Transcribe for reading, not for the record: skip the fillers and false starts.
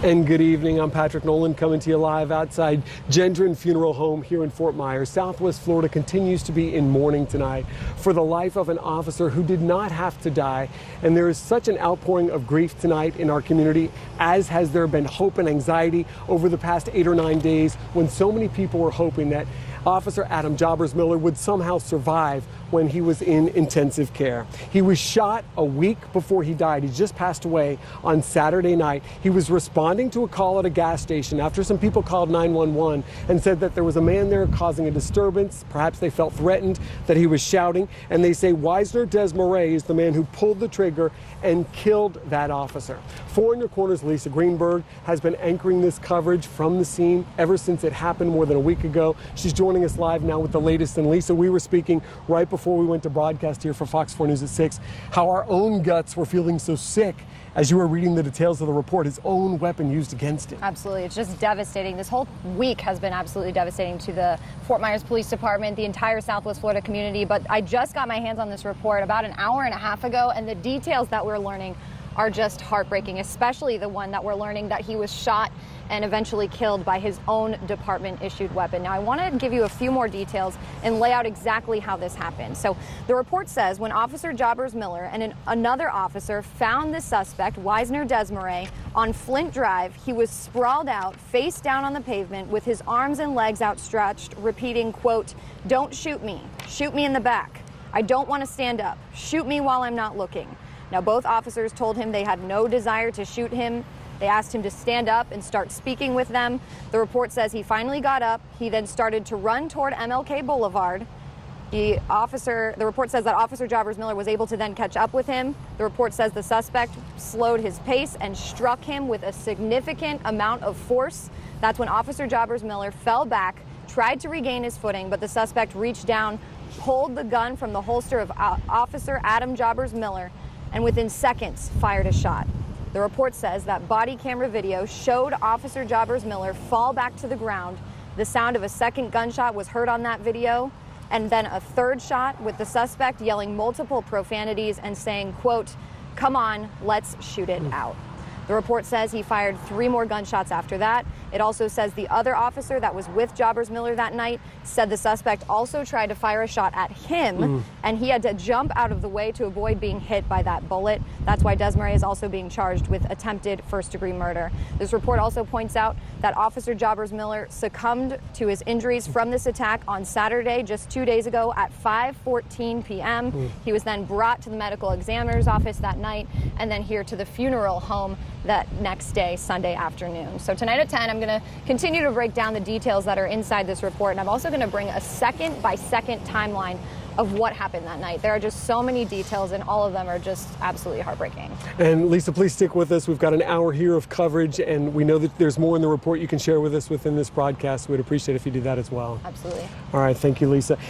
And good evening. I'm Patrick Nolan coming to you live outside Gendron Funeral Home here in Fort Myers. Southwest Florida continues to be in mourning tonight for the life of an officer who did not have to die. And there is such an outpouring of grief tonight in our community, as has there been hope and anxiety over the past 8 or 9 days when so many people were hoping that Officer Adam Jobbers Miller would somehow survive when he was in intensive care. He was shot a week before he died. He just passed away on Saturday night. He was responding to a call at a gas station after some people called 911 and said that there was a man there causing a disturbance. Perhaps they felt threatened, that he was shouting, and they say Wisner Desmarais is the man who pulled the trigger and killed that officer. 4 in Your Corner's Lisa Greenberg has been anchoring this coverage from the scene ever since it happened more than a week ago. She's joining us live now with the latest. And Lisa, we were speaking right before we went to broadcast here for Fox 4 News at 6, how our own guts were feeling so sick as you were reading the details of the report, his own weapon used against him. Absolutely. It's just devastating. This whole week has been absolutely devastating to the Fort Myers Police Department, the entire Southwest Florida community. But I just got my hands on this report about an hour and a half ago, and the details that we're learning are just heartbreaking, especially the one that we're learning that he was shot and eventually killed by his own department-issued weapon. Now, I want to give you a few more details and lay out exactly how this happened. So the report says when Officer Jobbers Miller and another officer found the suspect, Wisner Desmarais, on Flint Drive, he was sprawled out, face down on the pavement with his arms and legs outstretched, repeating, quote, "Don't shoot me in the back. I don't want to stand up. Shoot me while I'm not looking." Now, both officers told him they had no desire to shoot him. They asked him to stand up and start speaking with them. The report says he finally got up. He then started to run toward MLK Boulevard. The report says that Officer Jobbers Miller was able to then catch up with him. The report says the suspect slowed his pace and struck him with a significant amount of force. That's when Officer Jobbers Miller fell back, tried to regain his footing, but the suspect reached down, pulled the gun from the holster of Officer Adam Jobbers Miller, and within seconds fired a shot. The report says that body camera video showed Officer Jobbers Miller fall back to the ground. The sound of a second gunshot was heard on that video, and then a third shot with the suspect yelling multiple profanities and saying, quote, "Come on, let's shoot it out." The report says he fired 3 more gunshots after that. It also says the other officer that was with Jobbers Miller that night said the suspect also tried to fire a shot at him, and he had to jump out of the way to avoid being hit by that bullet. That's why Desmarais is also being charged with attempted first-degree murder. This report also points out that Officer Jobbers Miller succumbed to his injuries from this attack on Saturday, just 2 days ago at 5:14 p.m. He was then brought to the medical examiner's office that night and then here to the funeral home that next day, Sunday afternoon. So tonight at 10, I'm going to continue to break down the details that are inside this report, and I'm also going to bring a second-by-second timeline of what happened that night. There are just so many details, and all of them are just absolutely heartbreaking. And Lisa, please stick with us. We've got an hour here of coverage, and we know that there's more in the report you can share with us within this broadcast. We'd appreciate it if you do that as well. Absolutely. All right, thank you, Lisa.